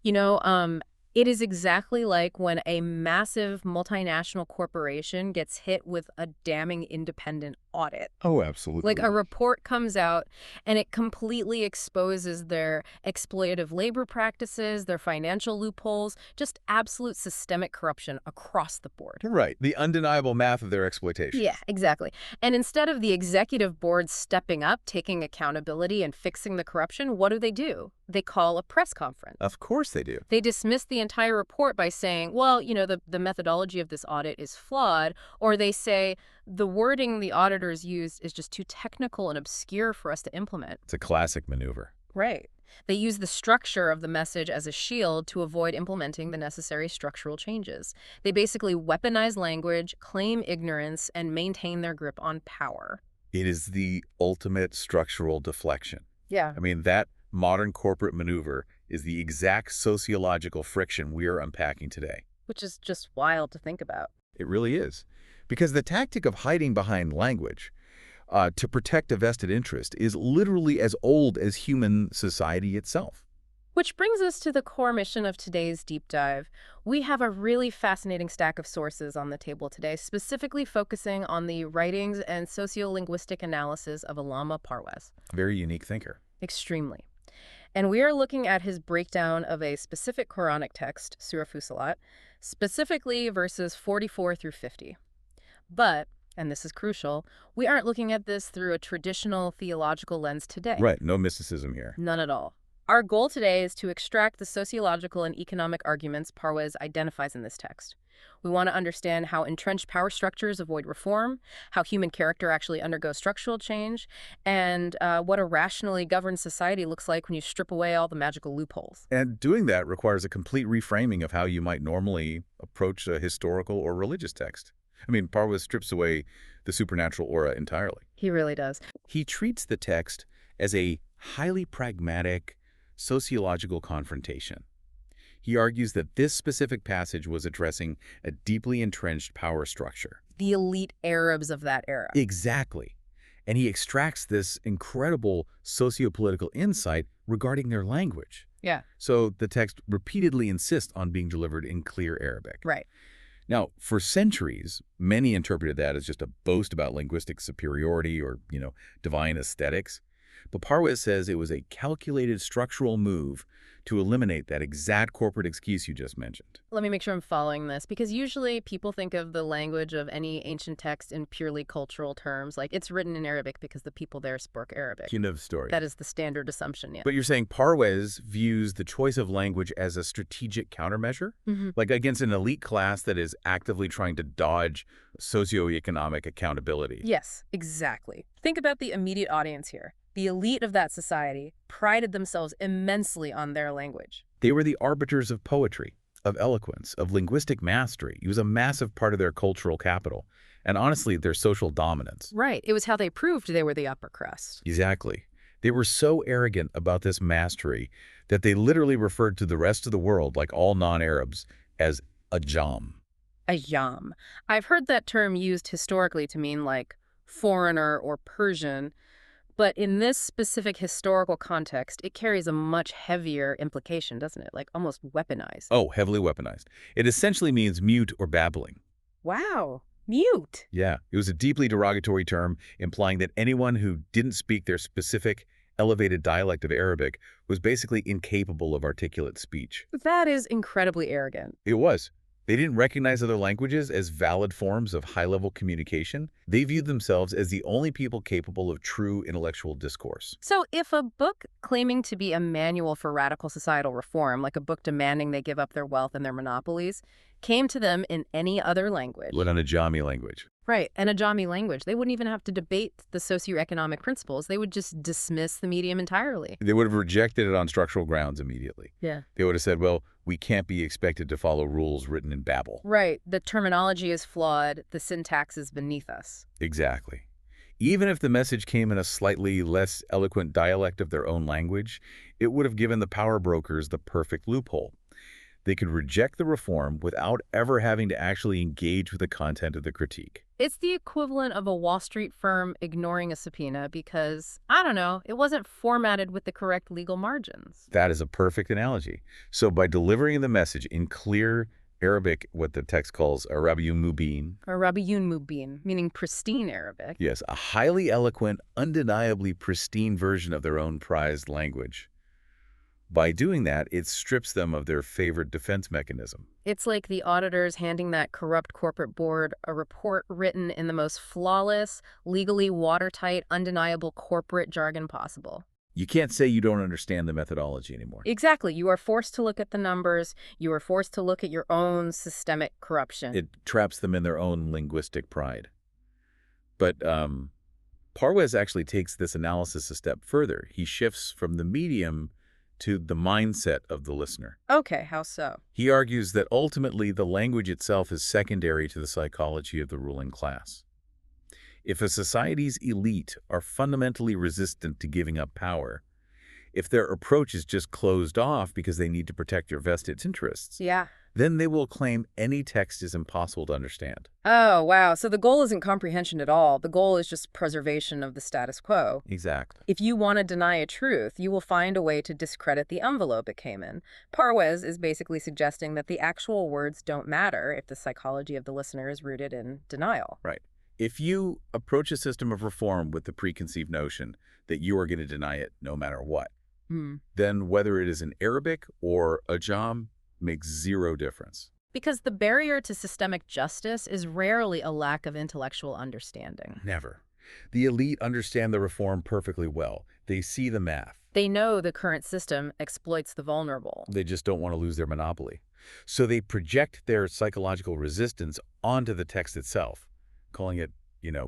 You know, it is exactly like when a massive multinational corporation gets hit with a damning independent audit. Oh, Like a absolutely. report comes out and it completely exposes their exploitative labor practices, their financial loopholes, just absolute systemic corruption across the board. Right. The undeniable math of their exploitation. Yeah, exactly. And instead of the executive board stepping up, taking accountability and fixing the corruption, what do? They call a press conference. Of course they do. They dismiss the entire report by saying, well, the methodology of this audit is flawed, or they say the wording the auditors used is just too technical and obscure for us to implement. It's a classic maneuver. Right. They use the structure of the message as a shield to avoid implementing the necessary structural changes. They basically weaponize language, claim ignorance, and maintain their grip on power. It is the ultimate structural deflection. Yeah. I mean, that modern corporate maneuver is the exact sociological friction we are unpacking today. Which is just wild to think about. It really is. Because the tactic of hiding behind language to protect a vested interest is literally as old as human society itself. Which brings us to the core mission of today's deep dive. We have a really fascinating stack of sources on the table today, specifically focusing on the writings and sociolinguistic analysis of Allama Parvez. Very unique thinker. Extremely. And we are looking at his breakdown of a specific Quranic text, Surah, specifically verses 44 through 50. But, and this is crucial, we aren't looking at this through a traditional theological lens today. Right, no mysticism here. None at all. Our goal today is to extract the sociological and economic arguments Parvez identifies in this text. We want to understand how entrenched power structures avoid reform, how human character actually undergoes structural change, and what a rationally governed society looks like when you strip away all the magical loopholes. And doing that requires a complete reframing of how you might normally approach a historical or religious text. I mean, Parvez strips away the supernatural aura entirely. He really does. He treats the text as a highly pragmatic sociological confrontation. He argues that this specific passage was addressing a deeply entrenched power structure. The elite Arabs of that era. Exactly. And he extracts this incredible sociopolitical insight regarding their language. Yeah. So the text repeatedly insists on being delivered in clear Arabic. Right. Now, for centuries, many interpreted that as just a boast about linguistic superiority or, divine aesthetics. But Parvez says it was a calculated structural move to eliminate that exact corporate excuse you just mentioned. Let me make sure I'm following this, because usually people think of the language of any ancient text in purely cultural terms, like it's written in Arabic because the people there spoke Arabic. End of story. That is the standard assumption, yeah. But you're saying Parvez views the choice of language as a strategic countermeasure? Like against an elite class that is actively trying to dodge socioeconomic accountability? Yes, exactly. Think about the immediate audience here. The elite of that society prided themselves immensely on their language. They were the arbiters of poetry, of eloquence, of linguistic mastery. It was a massive part of their cultural capital, and honestly, their social dominance. Right. It was how they proved they were the upper crust. Exactly. They were so arrogant about this mastery that they literally referred to the rest of the world, like all non-Arabs, as ajam. Ayam. I've heard that term used historically to mean like foreigner or Persian, but in this specific historical context, it carries a much heavier implication, doesn't it? Like almost weaponized. Oh, heavily weaponized. It essentially means mute or babbling. Wow. Mute. Yeah, it was a deeply derogatory term implying that anyone who didn't speak their specific, elevated dialect of Arabic was basically incapable of articulate speech. That is incredibly arrogant. It was. They didn't recognize other languages as valid forms of high-level communication. They viewed themselves as the only people capable of true intellectual discourse. So if a book claiming to be a manual for radical societal reform, like a book demanding they give up their wealth and their monopolies, came to them in any other language. What an Ajami language. Right, an Ajami language. They wouldn't even have to debate the socioeconomic principles. They would just dismiss the medium entirely. They would have rejected it on structural grounds immediately. Yeah. They would have said, well, we can't be expected to follow rules written in Babel. Right. The terminology is flawed. The syntax is beneath us. Exactly. Even if the message came in a slightly less eloquent dialect of their own language, it would have given the power brokers the perfect loophole. They could reject the reform without ever having to actually engage with the content of the critique. It's the equivalent of a Wall Street firm ignoring a subpoena because, I don't know, it wasn't formatted with the correct legal margins. That is a perfect analogy. So by delivering the message in clear Arabic, what the text calls Arabiyyun Mubin, Or Rabiyun Mubin, meaning pristine Arabic. yes, a highly eloquent, undeniably pristine version of their own prized language. By doing that, it strips them of their favorite defense mechanism. It's like the auditors handing that corrupt corporate board a report written in the most flawless, legally watertight, undeniable corporate jargon possible. You can't say you don't understand the methodology anymore. Exactly. You are forced to look at the numbers. You are forced to look at your own systemic corruption. It traps them in their own linguistic pride. But Parwes actually takes this analysis a step further. He shifts from the medium to the mindset of the listener. Okay, how so? He argues that ultimately the language itself is secondary to the psychology of the ruling class. If a society's elite are fundamentally resistant to giving up power, if their approach is just closed off because they need to protect their vested interests, Yeah. then they will claim any text is impossible to understand. Oh, wow. So the goal isn't comprehension at all. The goal is just preservation of the status quo. Exactly. If you want to deny a truth, you will find a way to discredit the envelope it came in. Parwes is basically suggesting that the actual words don't matter if the psychology of the listener is rooted in denial. Right. If you approach a system of reform with the preconceived notion that you are going to deny it no matter what, then whether it is in Arabic or Ajam makes zero difference. Because the barrier to systemic justice is rarely a lack of intellectual understanding. Never. The elite understand the reform perfectly well. They see the math. They know the current system exploits the vulnerable. They just don't want to lose their monopoly. So they project their psychological resistance onto the text itself, calling it,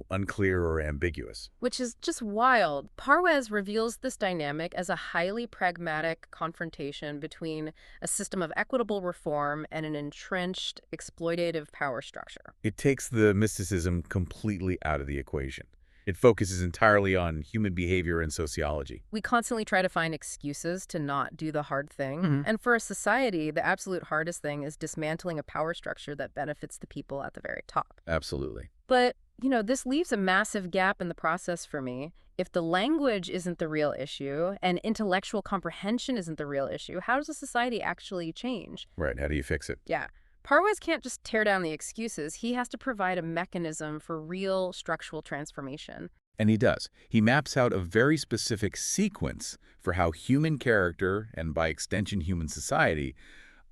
unclear or ambiguous. Which is just wild. Parwes reveals this dynamic as a highly pragmatic confrontation between a system of equitable reform and an entrenched, exploitative power structure. It takes the mysticism completely out of the equation. It focuses entirely on human behavior and sociology. We constantly try to find excuses to not do the hard thing. And for a society, the absolute hardest thing is dismantling a power structure that benefits the people at the very top. Absolutely. But this leaves a massive gap in the process for me. If the language isn't the real issue and intellectual comprehension isn't the real issue, how does a society actually change? Right. How do you fix it? Yeah. Parwes can't just tear down the excuses. He has to provide a mechanism for real structural transformation. And he does. He maps out a very specific sequence for how human character, and by extension human society,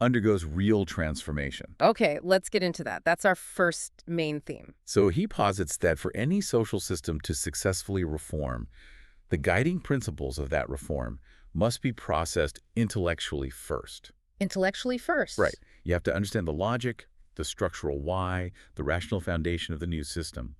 undergoes real transformation. Okay, let's get into that. That's our first main theme. So he posits that for any social system to successfully reform, the guiding principles of that reform must be processed intellectually first. Intellectually first. Right. You have to understand the logic, the structural why, the rational foundation of the new system.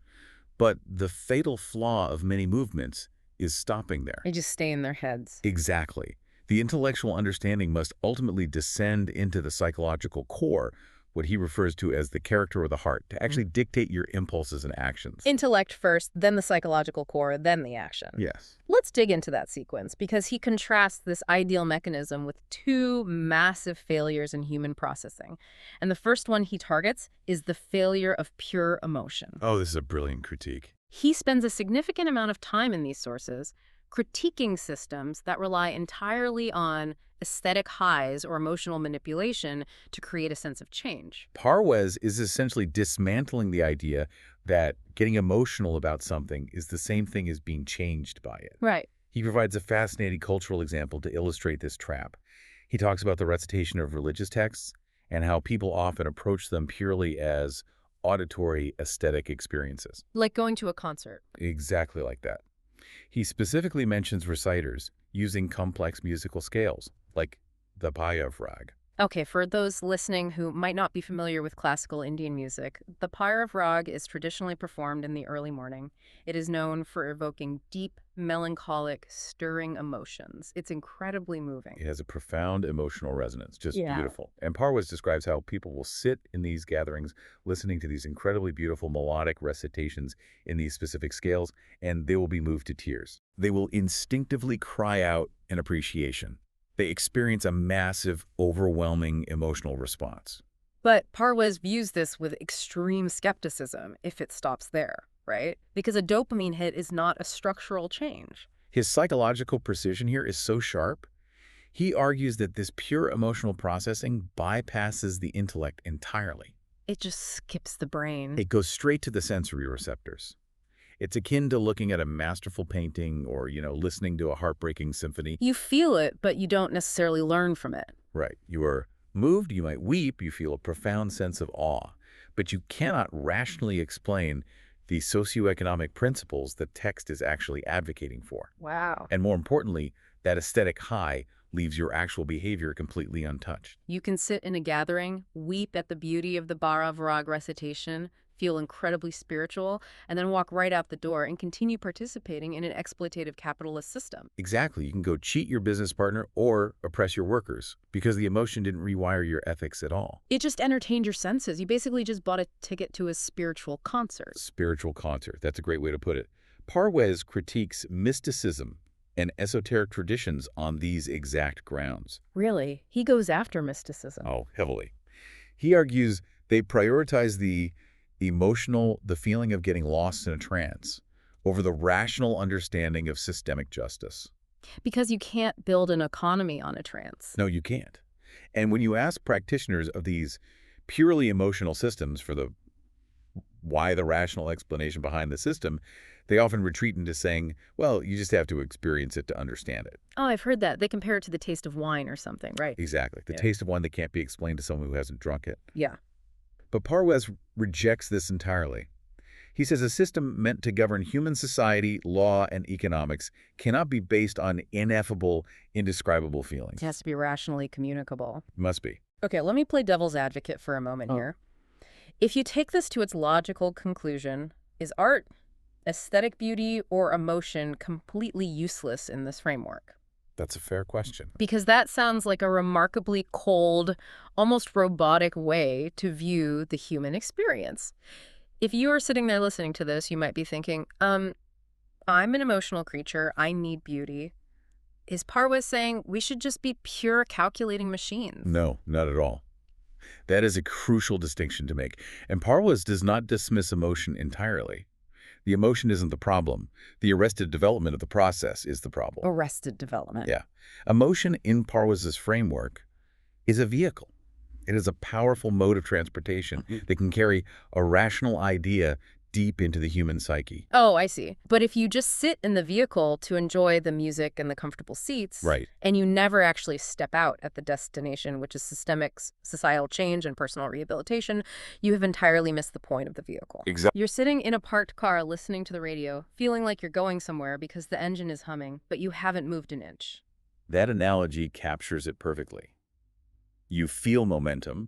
But the fatal flaw of many movements is stopping there. They just stay in their heads. Exactly. The intellectual understanding must ultimately descend into the psychological core, what he refers to as the character or the heart, to actually dictate your impulses and actions. Intellect first, then the psychological core, then the action. Yes. Let's dig into that sequence because he contrasts this ideal mechanism with two massive failures in human processing. And the first one he targets is the failure of pure emotion. Oh, this is a brilliant critique. He spends a significant amount of time in these sources critiquing systems that rely entirely on aesthetic highs or emotional manipulation to create a sense of change. Parwes is essentially dismantling the idea that getting emotional about something is the same thing as being changed by it. Right. He provides a fascinating cultural example to illustrate this trap. He talks about the recitation of religious texts and how people often approach them purely as auditory aesthetic experiences. Like going to a concert. Exactly like that. He specifically mentions reciters using complex musical scales, like the Bhairav rag. Okay, for those listening who might not be familiar with classical Indian music, the Bhairav rag is traditionally performed in the early morning. It is known for evoking deep, melancholic, stirring emotions. It's incredibly moving. It has a profound emotional resonance, just Yeah. beautiful. And Parwes describes how people will sit in these gatherings listening to these incredibly beautiful melodic recitations in these specific scales, and they will be moved to tears. They will instinctively cry out in appreciation. They experience a massive, overwhelming emotional response. But Parwes views this with extreme skepticism if it stops there, right? Because a dopamine hit is not a structural change. His psychological precision here is so sharp. He argues that this pure emotional processing bypasses the intellect entirely. It just skips the brain. It goes straight to the sensory receptors. It's akin to looking at a masterful painting or, listening to a heartbreaking symphony. You feel it, but you don't necessarily learn from it. Right. You are moved, you might weep, you feel a profound sense of awe, but you cannot rationally explain the socioeconomic principles the text is actually advocating for. Wow. And more importantly, that aesthetic high leaves your actual behavior completely untouched. You can sit in a gathering, weep at the beauty of the Bara Varag recitation, feel incredibly spiritual, and then walk right out the door and continue participating in an exploitative capitalist system. Exactly. You can go cheat your business partner or oppress your workers because the emotion didn't rewire your ethics at all. It just entertained your senses. You basically just bought a ticket to a spiritual concert. Spiritual concert. That's a great way to put it. Parwes critiques mysticism and esoteric traditions on these exact grounds. Really? He goes after mysticism. Oh, heavily. He argues they prioritize the emotional, the feeling of getting lost in a trance, over the rational understanding of systemic justice. Because you can't build an economy on a trance. No, you can't. And when you ask practitioners of these purely emotional systems for why the rational explanation behind the system, they often retreat into saying, well, you just have to experience it to understand it. Oh, I've heard that. They compare it to the taste of wine or something, right? Exactly. The taste of wine that can't be explained to someone who hasn't drunk it. Yeah. But Parwes rejects this entirely. He says a system meant to govern human society, law, and economics cannot be based on ineffable, indescribable feelings. It has to be rationally communicable. Must be. Okay, let me play devil's advocate for a moment here. If you take this to its logical conclusion, is art, aesthetic beauty, or emotion completely useless in this framework? That's a fair question. Because that sounds like a remarkably cold, almost robotic way to view the human experience. If you are sitting there listening to this, you might be thinking, I'm an emotional creature. I need beauty. Is Parwes saying we should just be pure calculating machines? No, not at all. That is a crucial distinction to make. And Parwes does not dismiss emotion entirely. The emotion isn't the problem. The arrested development of the process is the problem. Arrested development. Yeah. Emotion in Parwes's framework is a vehicle. It is a powerful mode of transportation that can carry a rational idea deep into the human psyche. Oh, I see. But if you just sit in the vehicle to enjoy the music and the comfortable seats, Right. and you never actually step out at the destination, which is systemic societal change and personal rehabilitation, you have entirely missed the point of the vehicle. Exactly. You're sitting in a parked car listening to the radio, feeling like you're going somewhere because the engine is humming, but you haven't moved an inch. That analogy captures it perfectly. You feel momentum,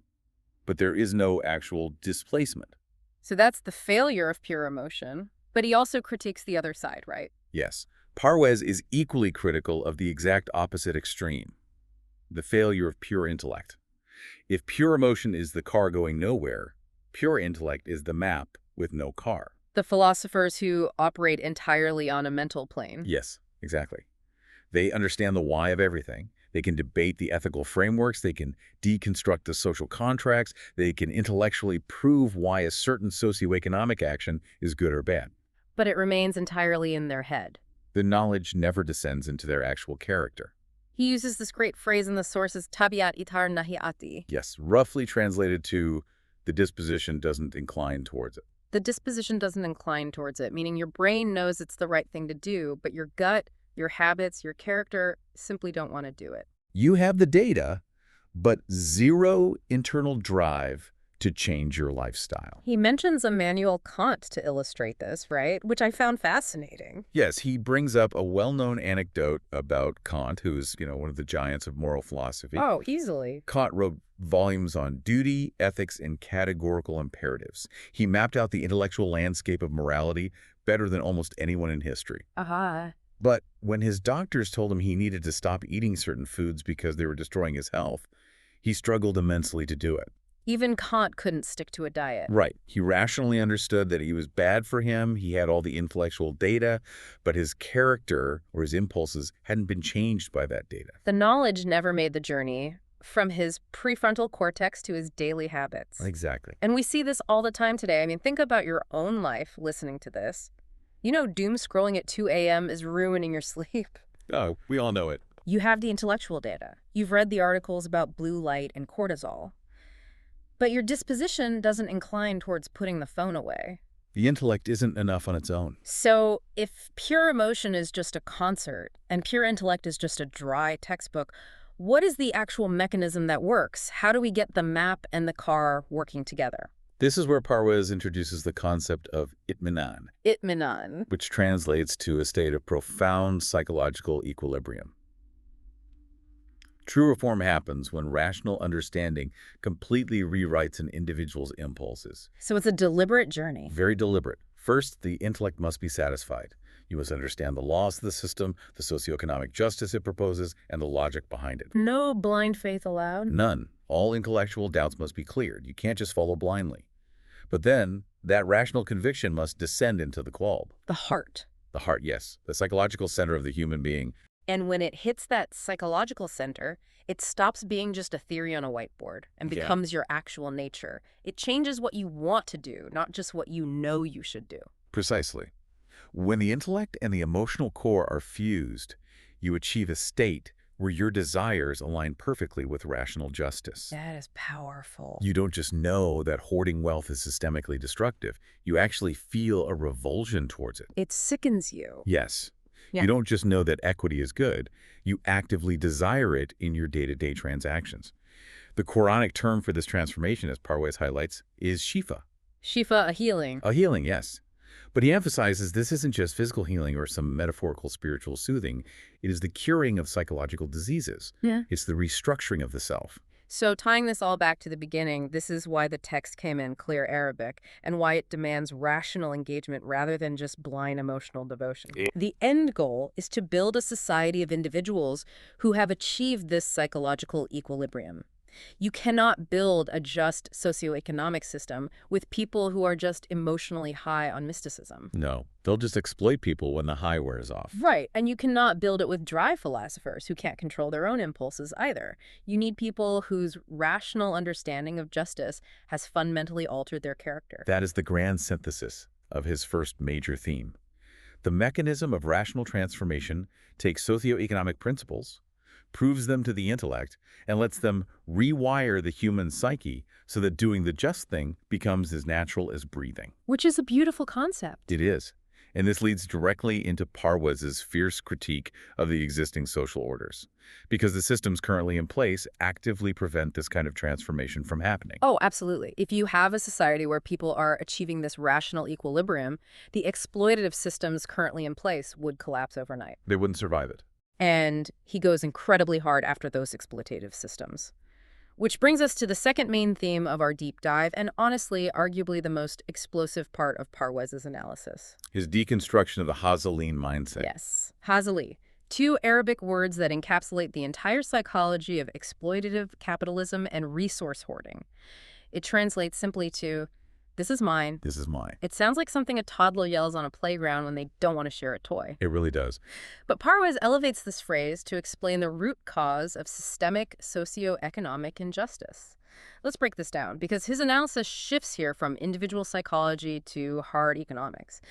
but there is no actual displacement. So that's the failure of pure emotion. But he also critiques the other side, right? Yes. Parwes is equally critical of the exact opposite extreme, the failure of pure intellect. If pure emotion is the car going nowhere, pure intellect is the map with no car. The philosophers who operate entirely on a mental plane. Yes, exactly. They understand the why of everything. They can debate the ethical frameworks. They can deconstruct the social contracts. They can intellectually prove why a certain socioeconomic action is good or bad. But it remains entirely in their head. The knowledge never descends into their actual character. He uses this great phrase in the sources, tabiat itar nahi ati. Yes, roughly translated to the disposition doesn't incline towards it. The disposition doesn't incline towards it, meaning your brain knows it's the right thing to do, but your gut, your habits, your character simply don't want to do it. You have the data, but zero internal drive to change your lifestyle. He mentions Immanuel Kant to illustrate this, right? Which I found fascinating. Yes, he brings up a well-known anecdote about Kant, who is, one of the giants of moral philosophy. Oh, easily. Kant wrote volumes on duty, ethics, and categorical imperatives. He mapped out the intellectual landscape of morality better than almost anyone in history. Aha. But when his doctors told him he needed to stop eating certain foods because they were destroying his health, he struggled immensely to do it. Even Kant couldn't stick to a diet. Right. He rationally understood that it was bad for him. He had all the intellectual data, but his character or his impulses hadn't been changed by that data. The knowledge never made the journey, from his prefrontal cortex to his daily habits. Exactly. And we see this all the time today. I mean, think about your own life listening to this. You know, doom scrolling at 2 a.m. is ruining your sleep. Oh, we all know it. You have the intellectual data. You've read the articles about blue light and cortisol. But your disposition doesn't incline towards putting the phone away. The intellect isn't enough on its own. So if pure emotion is just a concert and pure intellect is just a dry textbook, what is the actual mechanism that works? How do we get the map and the car working together? This is where Parwez introduces the concept of itminan, Itminan. which translates to a state of profound psychological equilibrium. True reform happens when rational understanding completely rewrites an individual's impulses. So it's a deliberate journey. Very deliberate. First, the intellect must be satisfied. You must understand the laws of the system, the socioeconomic justice it proposes, and the logic behind it. No blind faith allowed? None. All intellectual doubts must be cleared. You can't just follow blindly. But then, that rational conviction must descend into the qualb. The heart. The heart, yes. The psychological center of the human being. And when it hits that psychological center, it stops being just a theory on a whiteboard and Yeah. becomes your actual nature. It changes what you want to do, not just what you know you should do. Precisely. When the intellect and the emotional core are fused, you achieve a state where your desires align perfectly with rational justice. That is powerful. You don't just know that hoarding wealth is systemically destructive. You actually feel a revulsion towards it. It sickens you. Yes. Yeah. You don't just know that equity is good. You actively desire it in your day-to-day transactions. The Quranic term for this transformation, as Parwez highlights, is Shifa. Shifa, a healing. A healing, yes. But he emphasizes this isn't just physical healing or some metaphorical spiritual soothing. It is the curing of psychological diseases. Yeah. It's the restructuring of the self. So tying this all back to the beginning, this is why the text came in clear Arabic and why it demands rational engagement rather than just blind emotional devotion. The end goal is to build a society of individuals who have achieved this psychological equilibrium. You cannot build a just socioeconomic system with people who are just emotionally high on mysticism. No, they'll just exploit people when the high wears off. Right, and you cannot build it with dry philosophers who can't control their own impulses either. You need people whose rational understanding of justice has fundamentally altered their character. That is the grand synthesis of his first major theme. The mechanism of rational transformation takes socioeconomic principles, proves them to the intellect, and lets them rewire the human psyche so that doing the just thing becomes as natural as breathing. Which is a beautiful concept. It is. And this leads directly into Parwez's fierce critique of the existing social orders, because the systems currently in place actively prevent this kind of transformation from happening. Oh, absolutely. If you have a society where people are achieving this rational equilibrium, the exploitative systems currently in place would collapse overnight. They wouldn't survive it. And he goes incredibly hard after those exploitative systems. Which brings us to the second main theme of our deep dive, and honestly, arguably the most explosive part of Parwez's analysis. His deconstruction of the Hazaleen mindset. Yes, Hazali. Two Arabic words that encapsulate the entire psychology of exploitative capitalism and resource hoarding. It translates simply to, this is mine. This is mine. It sounds like something a toddler yells on a playground when they don't want to share a toy. It really does. But Parwez elevates this phrase to explain the root cause of systemic socioeconomic injustice. Let's break this down, because his analysis shifts here from individual psychology to hard economics.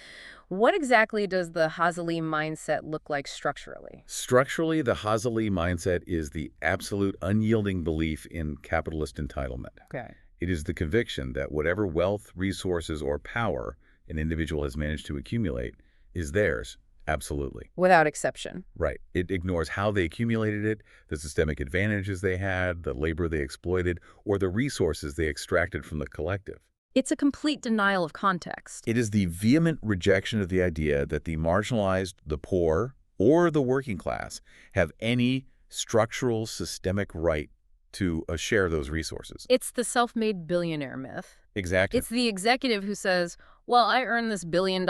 What exactly does the Hazali mindset look like structurally? Structurally, the Hazali mindset is the absolute unyielding belief in capitalist entitlement. Okay. It is the conviction that whatever wealth, resources, or power an individual has managed to accumulate is theirs, absolutely. Without exception. Right. It ignores how they accumulated it, the systemic advantages they had, the labor they exploited, or the resources they extracted from the collective. It's a complete denial of context. It is the vehement rejection of the idea that the marginalized, the poor, or the working class have any structural systemic right to share those resources. It's the self-made billionaire myth. Exactly. It's the executive who says, well, I earned this $1 billion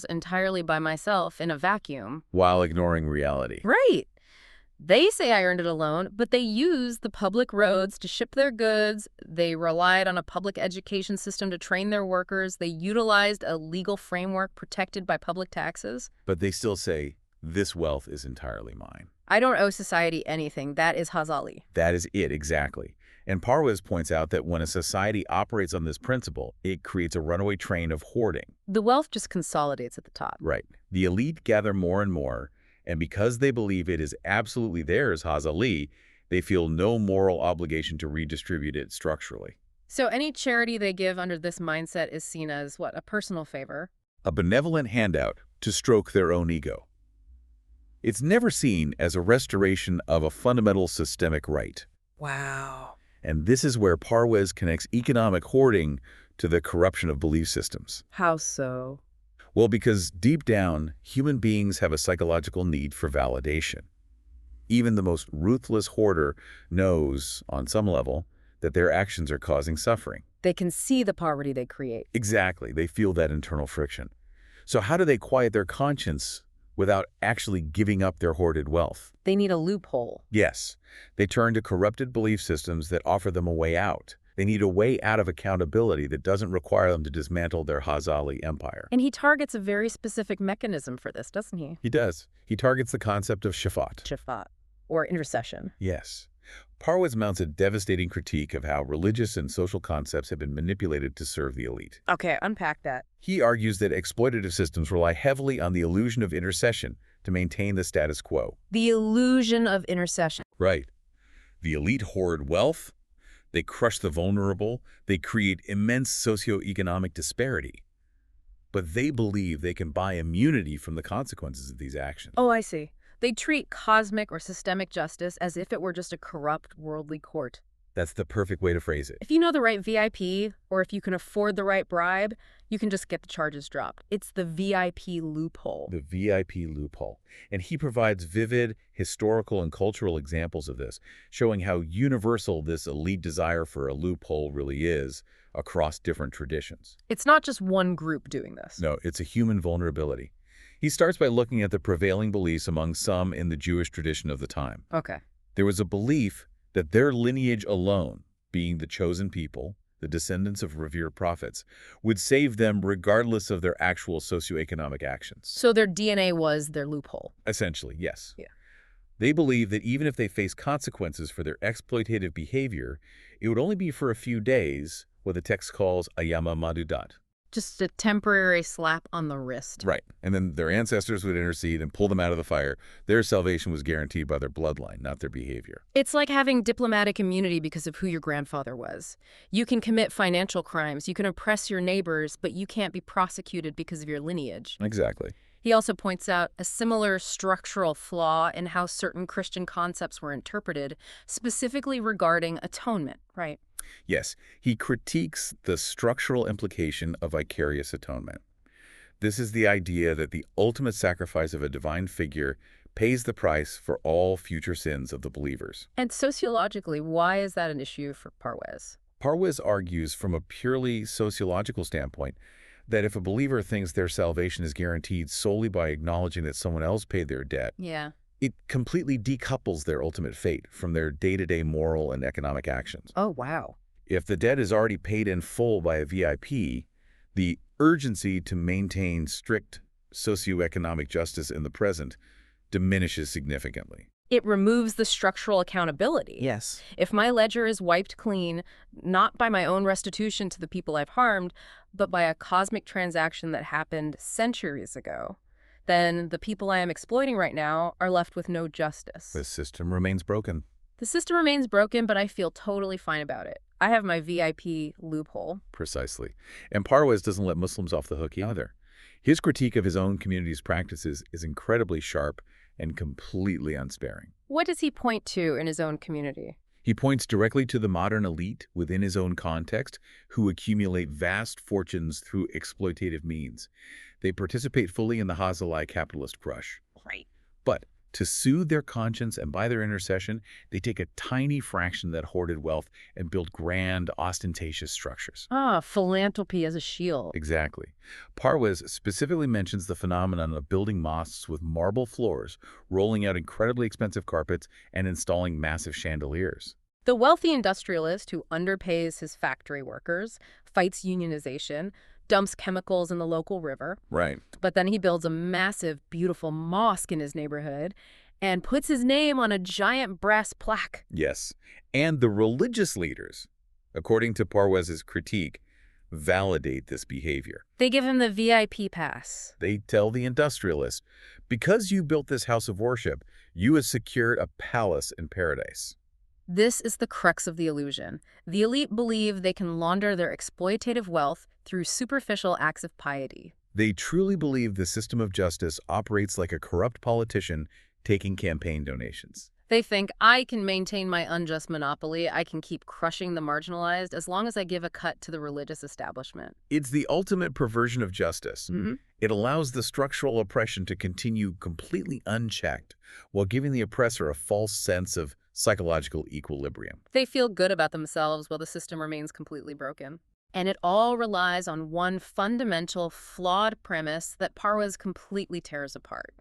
entirely by myself in a vacuum. While ignoring reality. Right. They say I earned it alone, but they used the public roads to ship their goods. They relied on a public education system to train their workers. They utilized a legal framework protected by public taxes. But they still say, this wealth is entirely mine. I don't owe society anything. That is Hazali. That is it, exactly. And Parwez points out that when a society operates on this principle, it creates a runaway train of hoarding. The wealth just consolidates at the top. Right. The elite gather more and more, and because they believe it is absolutely theirs, Hazali, they feel no moral obligation to redistribute it structurally. So any charity they give under this mindset is seen as, what, a personal favor? A benevolent handout to stroke their own ego. It's never seen as a restoration of a fundamental systemic right. Wow. And this is where Parwez connects economic hoarding to the corruption of belief systems. How so? Well, because deep down, human beings have a psychological need for validation. Even the most ruthless hoarder knows, on some level, that their actions are causing suffering. They can see the poverty they create. Exactly. They feel that internal friction. So how do they quiet their conscience without actually giving up their hoarded wealth? They need a loophole. Yes. They turn to corrupted belief systems that offer them a way out. They need a way out of accountability that doesn't require them to dismantle their Hazali empire. And he targets a very specific mechanism for this, doesn't he? He does. He targets the concept of Shifat. Shifa, or intercession. Yes. Parwez mounts a devastating critique of how religious and social concepts have been manipulated to serve the elite. Okay, unpack that. He argues that exploitative systems rely heavily on the illusion of intercession to maintain the status quo. The illusion of intercession. Right. The elite hoard wealth, they crush the vulnerable, they create immense socioeconomic disparity. But they believe they can buy immunity from the consequences of these actions. Oh, I see. They treat cosmic or systemic justice as if it were just a corrupt worldly court. That's the perfect way to phrase it. If you know the right VIP, or if you can afford the right bribe, you can just get the charges dropped. It's the VIP loophole. The VIP loophole. And he provides vivid historical and cultural examples of this, showing how universal this elite desire for a loophole really is across different traditions. It's not just one group doing this. No, it's a human vulnerability. He starts by looking at the prevailing beliefs among some in the Jewish tradition of the time. Okay. There was a belief that their lineage alone, being the chosen people, the descendants of revered prophets, would save them regardless of their actual socioeconomic actions. So their DNA was their loophole. Essentially, yes. Yeah. They believed that even if they faced consequences for their exploitative behavior, it would only be for a few days, what the text calls ayama madudat. Just a temporary slap on the wrist. Right. And then their ancestors would intercede and pull them out of the fire. Their salvation was guaranteed by their bloodline, not their behavior. It's like having diplomatic immunity because of who your grandfather was. You can commit financial crimes, you can oppress your neighbors, but you can't be prosecuted because of your lineage. Exactly. He also points out a similar structural flaw in how certain Christian concepts were interpreted, specifically regarding atonement, right? Yes, he critiques the structural implication of vicarious atonement. This is the idea that the ultimate sacrifice of a divine figure pays the price for all future sins of the believers. And sociologically, why is that an issue for Parwez? Parwez argues from a purely sociological standpoint that if a believer thinks their salvation is guaranteed solely by acknowledging that someone else paid their debt, Yeah. it completely decouples their ultimate fate from their day-to-day moral and economic actions. Oh, wow. If the debt is already paid in full by a VIP, the urgency to maintain strict socioeconomic justice in the present diminishes significantly. It removes the structural accountability. Yes. If my ledger is wiped clean, not by my own restitution to the people I've harmed, but by a cosmic transaction that happened centuries ago, then the people I am exploiting right now are left with no justice. The system remains broken. The system remains broken, but I feel totally fine about it. I have my VIP loophole. Precisely. And Parwez doesn't let Muslims off the hook either. His critique of his own community's practices is incredibly sharp and completely unsparing. What does he point to in his own community? He points directly to the modern elite within his own context who accumulate vast fortunes through exploitative means. They participate fully in the Hazali capitalist crush. Right. But to soothe their conscience and by their intercession, they take a tiny fraction of that hoarded wealth and build grand, ostentatious structures. Ah, philanthropy as a shield. Exactly. Parwez specifically mentions the phenomenon of building mosques with marble floors, rolling out incredibly expensive carpets, and installing massive chandeliers. The wealthy industrialist who underpays his factory workers, fights unionization, dumps chemicals in the local river, Right. but then he builds a massive, beautiful mosque in his neighborhood, And puts his name on a giant brass plaque. Yes. And the religious leaders, according to Parwez's critique, validate this behavior. They give him the VIP pass. They tell the industrialist, because you built this house of worship, you have secured a palace in paradise. This is the crux of the illusion. The elite believe they can launder their exploitative wealth through superficial acts of piety. They truly believe the system of justice operates like a corrupt politician taking campaign donations. They think, I can maintain my unjust monopoly, I can keep crushing the marginalized as long as I give a cut to the religious establishment. It's the ultimate perversion of justice. Mm-hmm. It allows the structural oppression to continue completely unchecked while giving the oppressor a false sense of psychological equilibrium. They feel good about themselves while the system remains completely broken. And it all relies on one fundamental, flawed premise that Parwez completely tears apart.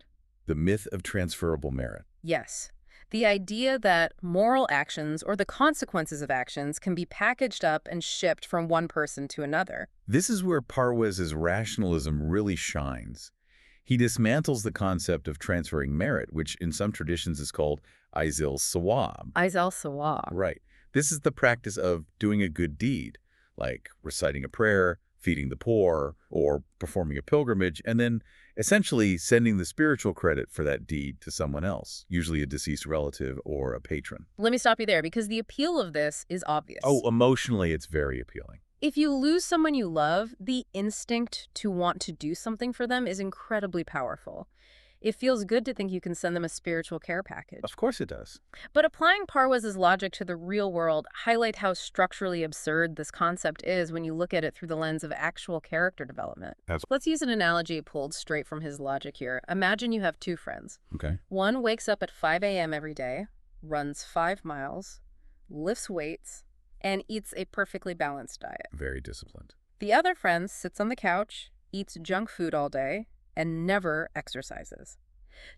The myth of transferable merit. Yes. The idea that moral actions or the consequences of actions can be packaged up and shipped from one person to another. This is where Parwez's rationalism really shines. He dismantles the concept of transferring merit, which in some traditions is called Aizil Sawab. Aizil Sawab. Right. This is the practice of doing a good deed, like reciting a prayer, feeding the poor, or performing a pilgrimage, and then essentially sending the spiritual credit for that deed to someone else, usually a deceased relative or a patron. Let me stop you there, because the appeal of this is obvious. Oh, emotionally, it's very appealing. If you lose someone you love, the instinct to want to do something for them is incredibly powerful. It feels good to think you can send them a spiritual care package. Of course it does. But applying Parwez's logic to the real world highlight how structurally absurd this concept is when you look at it through the lens of actual character development. Let's use an analogy pulled straight from his logic here. Imagine you have two friends. Okay. One wakes up at 5 a.m. every day, runs 5 miles, lifts weights, and eats a perfectly balanced diet. Very disciplined. The other friend sits on the couch, eats junk food all day, and never exercises.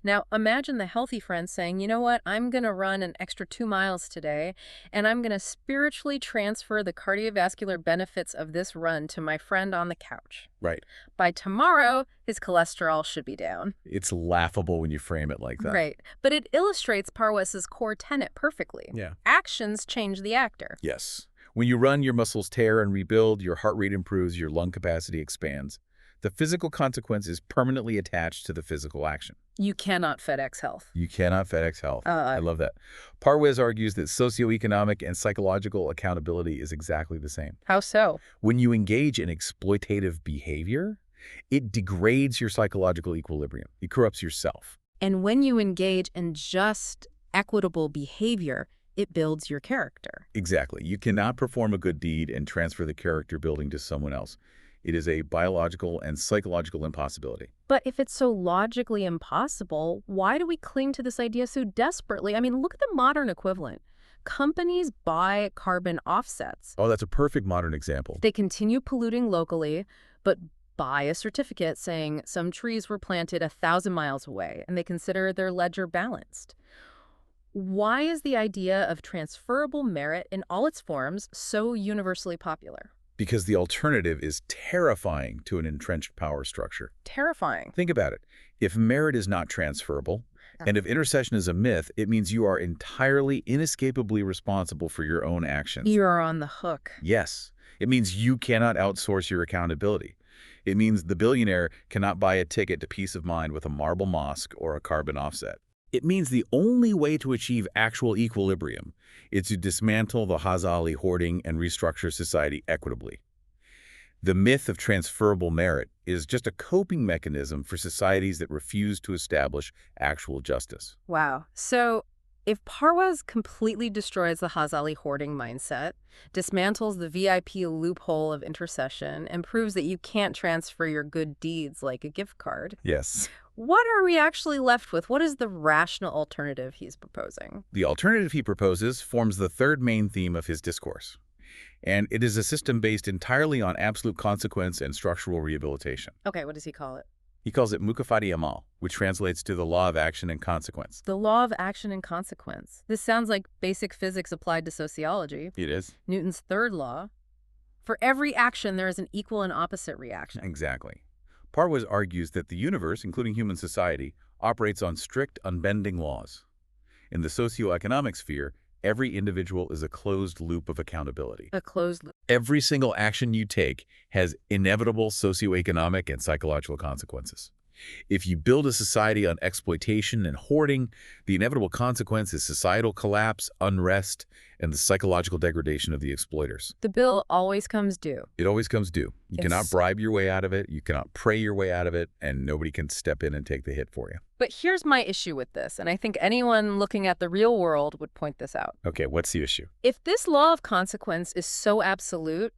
Now, imagine the healthy friend saying, you know what, I'm going to run an extra 2 miles today, and I'm going to spiritually transfer the cardiovascular benefits of this run to my friend on the couch. Right. By tomorrow, his cholesterol should be down. It's laughable when you frame it like that. Right. But it illustrates Parwez's core tenet perfectly. Yeah. Actions change the actor. Yes. When you run, your muscles tear and rebuild, your heart rate improves, your lung capacity expands. The physical consequence is permanently attached to the physical action. You cannot FedEx health. You cannot FedEx health. I love that. Parwez argues that socioeconomic and psychological accountability is exactly the same. How so? When you engage in exploitative behavior, it degrades your psychological equilibrium. It corrupts yourself. And when you engage in just, equitable behavior, it builds your character. Exactly. You cannot perform a good deed and transfer the character building to someone else. It is a biological and psychological impossibility. But if it's so logically impossible, why do we cling to this idea so desperately? I mean, look at the modern equivalent. Companies buy carbon offsets. Oh, that's a perfect modern example. They continue polluting locally, but buy a certificate saying some trees were planted 1,000 miles away, and they consider their ledger balanced. Why is the idea of transferable merit in all its forms so universally popular? Because the alternative is terrifying to an entrenched power structure. Terrifying. Think about it. If merit is not transferable, and if intercession is a myth, it means you are entirely, inescapably responsible for your own actions. You are on the hook. Yes. It means you cannot outsource your accountability. It means the billionaire cannot buy a ticket to peace of mind with a marble mosque or a carbon offset. It means the only way to achieve actual equilibrium is to dismantle the Hazali hoarding and restructure society equitably. The myth of transferable merit is just a coping mechanism for societies that refuse to establish actual justice. Wow. So if Parwez completely destroys the Hazali hoarding mindset, dismantles the VIP loophole of intercession, and proves that you can't transfer your good deeds like a gift card, Yes. what are we actually left with? What is the rational alternative he's proposing? The alternative he proposes forms the third main theme of his discourse, and it is a system based entirely on absolute consequence and structural rehabilitation. Okay, what does he call it? He calls it Mukafati Amal, which translates to the law of action and consequence. The law of action and consequence. This sounds like basic physics applied to sociology. It is. Newton's third law. For every action, there is an equal and opposite reaction. Exactly. Parwez argues that the universe, including human society, operates on strict, unbending laws. In the socioeconomic sphere, every individual is a closed loop of accountability. A closed loop. Every single action you take has inevitable socioeconomic and psychological consequences. If you build a society on exploitation and hoarding, the inevitable consequence is societal collapse, unrest, and the psychological degradation of the exploiters. The bill always comes due. It always comes due. You Yes. cannot bribe your way out of it, you cannot pray your way out of it, and nobody can step in and take the hit for you. But here's my issue with this, and I think anyone looking at the real world would point this out. Okay, what's the issue? If this law of consequence is so absolute,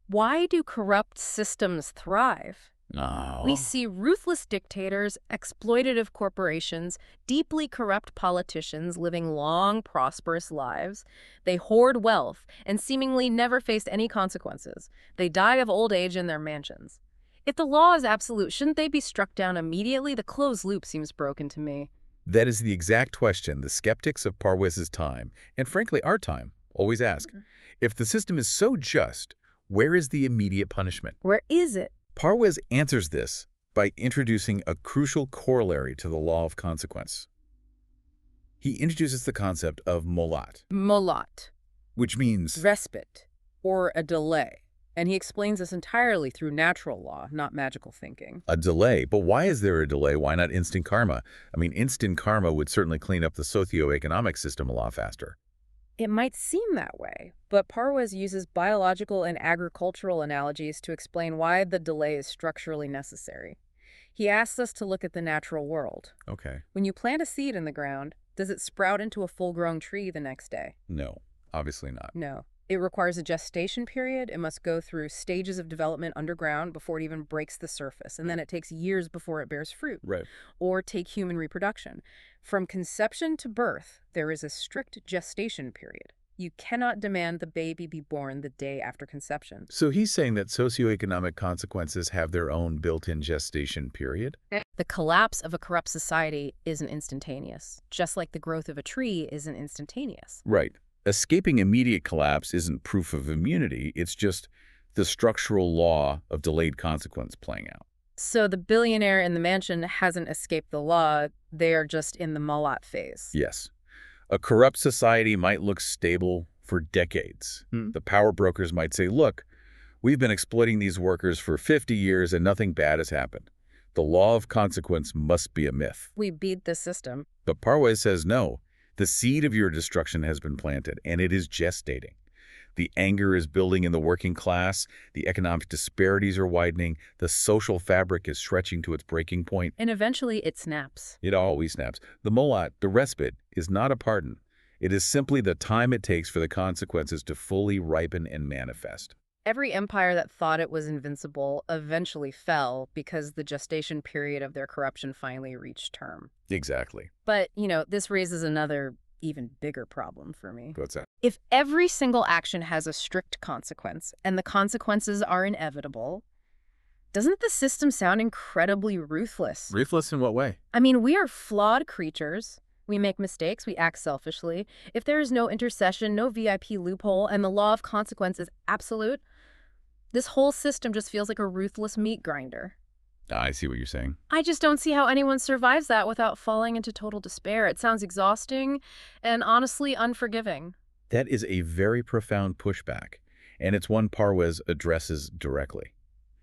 why do corrupt systems thrive? No. We see ruthless dictators, exploitative corporations, deeply corrupt politicians living long, prosperous lives. They hoard wealth and seemingly never faced any consequences. They die of old age in their mansions. If the law is absolute, shouldn't they be struck down immediately? The closed loop seems broken to me. That is the exact question the skeptics of Parwez's time, and frankly our time, always ask. If the system is so just, where is the immediate punishment? Where is it? Parwez answers this by introducing a crucial corollary to the law of consequence. He introduces the concept of molat, Molat, which means respite, or a delay. And he explains this entirely through natural law, not magical thinking. a delay. But why is there a delay? Why not instant karma? I mean, instant karma would certainly clean up the socioeconomic system a lot faster. It might seem that way, but Parwez uses biological and agricultural analogies to explain why the delay is structurally necessary. He asks us to look at the natural world. Okay. When you plant a seed in the ground, does it sprout into a full-grown tree the next day? No, obviously not. No. It requires a gestation period. It must go through stages of development underground before it even breaks the surface, and then it takes years before it bears fruit. Right. Or take human reproduction. From conception to birth, there is a strict gestation period. You cannot demand the baby be born the day after conception. So he's saying that socioeconomic consequences have their own built-in gestation period? The collapse of a corrupt society isn't instantaneous, just like the growth of a tree isn't instantaneous. Right. Escaping immediate collapse isn't proof of immunity, it's just the structural law of delayed consequence playing out. So the billionaire in the mansion hasn't escaped the law, they are just in the Malat phase. Yes. A corrupt society might look stable for decades. The power brokers might say, look, we've been exploiting these workers for 50 years and nothing bad has happened. The law of consequence must be a myth. We beat the system. But Parwez says no. The seed of your destruction has been planted, and it is gestating. The anger is building in the working class, the economic disparities are widening, the social fabric is stretching to its breaking point. And eventually it snaps. It always snaps. The molat, the respite, is not a pardon. It is simply the time it takes for the consequences to fully ripen and manifest. Every empire that thought it was invincible eventually fell because the gestation period of their corruption finally reached term. Exactly. But, this raises another even bigger problem for me. What's that? If every single action has a strict consequence and the consequences are inevitable, doesn't the system sound incredibly ruthless? Ruthless in what way? I mean, we are flawed creatures. We make mistakes, we act selfishly. If there is no intercession, no VIP loophole, and the law of consequence is absolute, this whole system just feels like a ruthless meat grinder. I see what you're saying. I just don't see how anyone survives that without falling into total despair. It sounds exhausting and honestly unforgiving. That is a very profound pushback, and it's one Parwez addresses directly.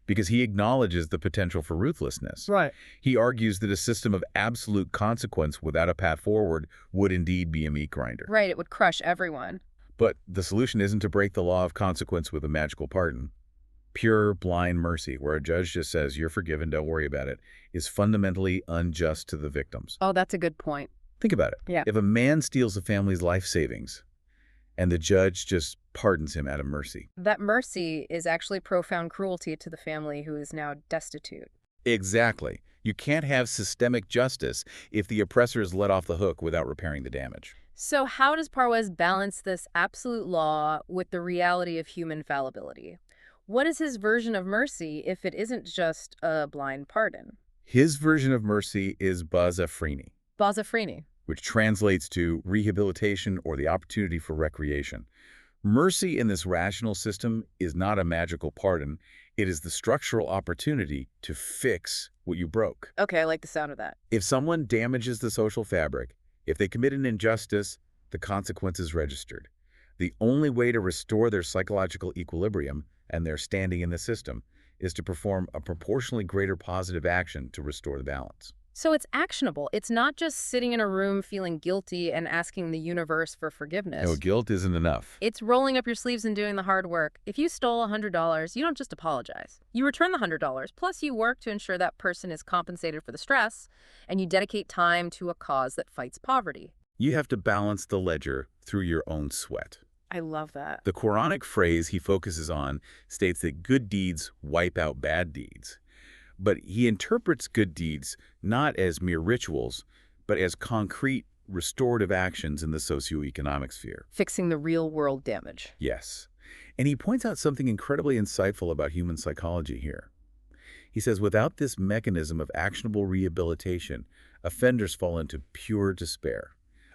Because he acknowledges the potential for ruthlessness. Right. He argues that a system of absolute consequence without a path forward would indeed be a meat grinder. Right, it would crush everyone. But the solution isn't to break the law of consequence with a magical pardon. Pure, blind mercy, where a judge just says, you're forgiven, don't worry about it, is fundamentally unjust to the victims. Oh, that's a good point. Think about it. Yeah. If a man steals a family's life savings and the judge just pardons him out of mercy. That mercy is actually profound cruelty to the family who is now destitute. Exactly. You can't have systemic justice if the oppressor is let off the hook without repairing the damage. So how does Parwez balance this absolute law with the reality of human fallibility? What is his version of mercy if it isn't just a blind pardon? His version of mercy is bazafrini, Bazafrini. which translates to rehabilitation or the opportunity for recreation. Mercy in this rational system is not a magical pardon. It is the structural opportunity to fix what you broke. Okay, I like the sound of that. If someone damages the social fabric, if they commit an injustice, the consequence is registered. The only way to restore their psychological equilibrium and their standing in the system is to perform a proportionally greater positive action to restore the balance. So it's actionable. It's not just sitting in a room feeling guilty and asking the universe for forgiveness. No, guilt isn't enough. It's rolling up your sleeves and doing the hard work. If you stole $100, you don't just apologize. You return the $100, plus you work to ensure that person is compensated for the stress, and you dedicate time to a cause that fights poverty. You have to balance the ledger through your own sweat. I love that. The Quranic phrase he focuses on states that good deeds wipe out bad deeds. But he interprets good deeds not as mere rituals, but as concrete, restorative actions in the socioeconomic sphere. Fixing the real-world damage. Yes. And he points out something incredibly insightful about human psychology here. He says without this mechanism of actionable rehabilitation, offenders fall into pure despair,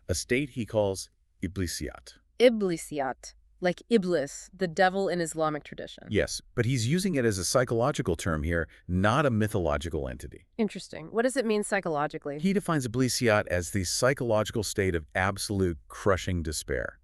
a state he calls iblisiyat. Iblisiyat, like Iblis, the devil in Islamic tradition. Yes, but he's using it as a psychological term here, not a mythological entity. Interesting. What does it mean psychologically? He defines iblisiyat as the psychological state of absolute crushing despair.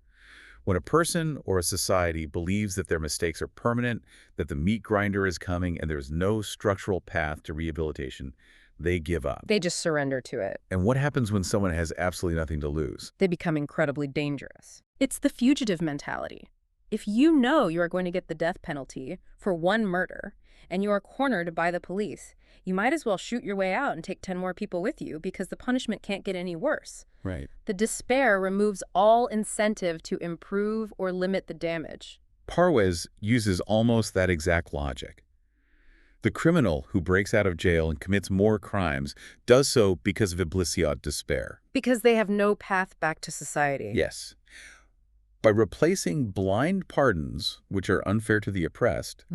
When a person or a society believes that their mistakes are permanent, that the meat grinder is coming, and there's no structural path to rehabilitation, they give up. They just surrender to it. And what happens when someone has absolutely nothing to lose? They become incredibly dangerous. It's the fugitive mentality. If you know you are going to get the death penalty for one murder, and you are cornered by the police, you might as well shoot your way out and take 10 more people with you because the punishment can't get any worse. Right. The despair removes all incentive to improve or limit the damage. Parwez uses almost that exact logic. The criminal who breaks out of jail and commits more crimes does so because of iblisiyat despair. Because they have no path back to society. Yes. By replacing blind pardons, which are unfair to the oppressed,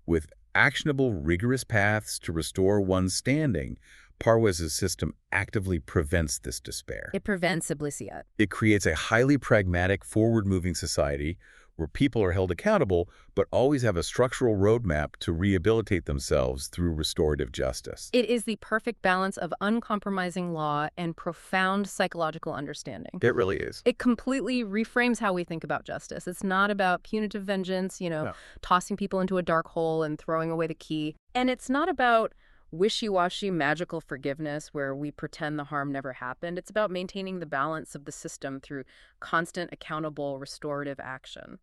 with actionable, rigorous paths to restore one's standing, Parwez's system actively prevents this despair. It prevents iblisiyat. It creates a highly pragmatic, forward-moving society where people are held accountable, but always have a structural roadmap to rehabilitate themselves through restorative justice. It is the perfect balance of uncompromising law and profound psychological understanding. It really is. It completely reframes how we think about justice. It's not about punitive vengeance, No. tossing people into a dark hole and throwing away the key. And it's not about wishy-washy magical forgiveness where we pretend the harm never happened. It's about maintaining the balance of the system through constant, accountable, restorative action.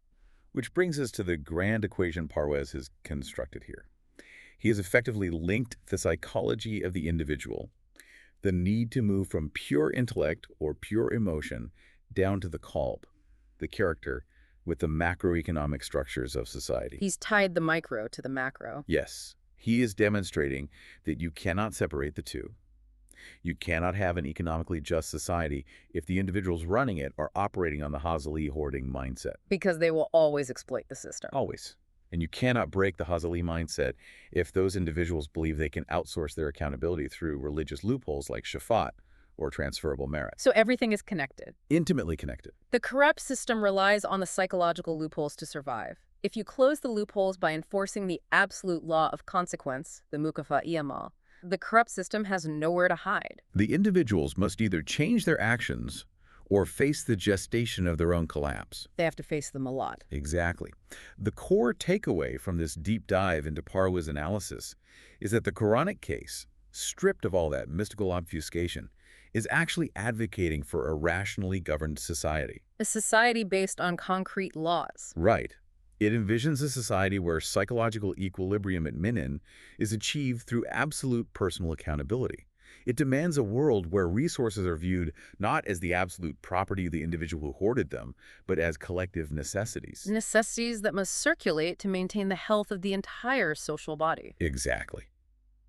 Which brings us to the grand equation Parwez has constructed here. He has effectively linked the psychology of the individual, the need to move from pure intellect or pure emotion down to the qalb, the character, with the macroeconomic structures of society. He's tied the micro to the macro. Yes, he is demonstrating that you cannot separate the two. You cannot have an economically just society if the individuals running it are operating on the Hazali hoarding mindset. Because they will always exploit the system. Always. And you cannot break the Hazali mindset if those individuals believe they can outsource their accountability through religious loopholes like Shifa or transferable merit. So everything is connected. Intimately connected. The corrupt system relies on the psychological loopholes to survive. If you close the loopholes by enforcing the absolute law of consequence, the mukafa'iyamal, the corrupt system has nowhere to hide. The individuals must either change their actions or face the gestation of their own collapse. They have to face them a lot. Exactly. The core takeaway from this deep dive into Parwez's analysis is that the Quranic case, stripped of all that mystical obfuscation, is actually advocating for a rationally governed society. A society based on concrete laws. Right. It envisions a society where psychological equilibrium at Minin is achieved through absolute personal accountability. It demands a world where resources are viewed not as the absolute property of the individual who hoarded them, but as collective necessities. Necessities that must circulate to maintain the health of the entire social body. Exactly.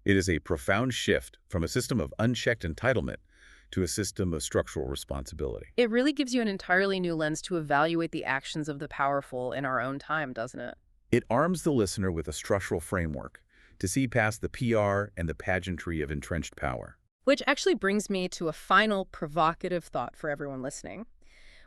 It is a profound shift from a system of unchecked entitlement to a system of structural responsibility. It really gives you an entirely new lens to evaluate the actions of the powerful in our own time, doesn't it? It arms the listener with a structural framework to see past the PR and the pageantry of entrenched power. Which actually brings me to a final provocative thought for everyone listening.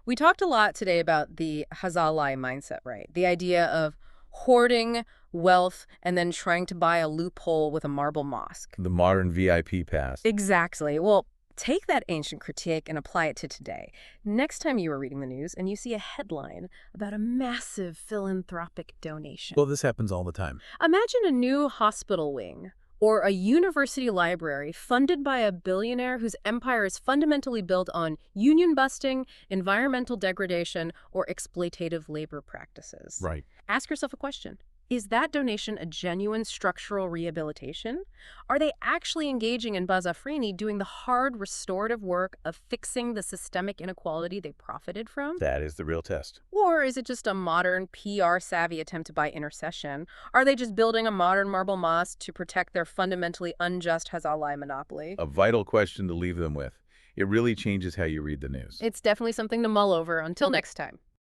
We talked a lot today about the Hazalai mindset, right? The idea of hoarding wealth and then trying to buy a loophole with a marble mosque. The modern VIP pass. Exactly. Well, take that ancient critique and apply it to today. Next time you are reading the news and you see a headline about a massive philanthropic donation. Well, this happens all the time. Imagine a new hospital wing or a university library funded by a billionaire whose empire is fundamentally built on union busting, environmental degradation, or exploitative labor practices. Right. Ask yourself a question. Is that donation a genuine structural rehabilitation? Are they actually engaging in Bazafrini doing the hard restorative work of fixing the systemic inequality they profited from? That is the real test. Or is it just a modern PR-savvy attempt to buy intercession? Are they just building a modern marble mosque to protect their fundamentally unjust Hazalai monopoly? A vital question to leave them with. It really changes how you read the news. It's definitely something to mull over. Until next time.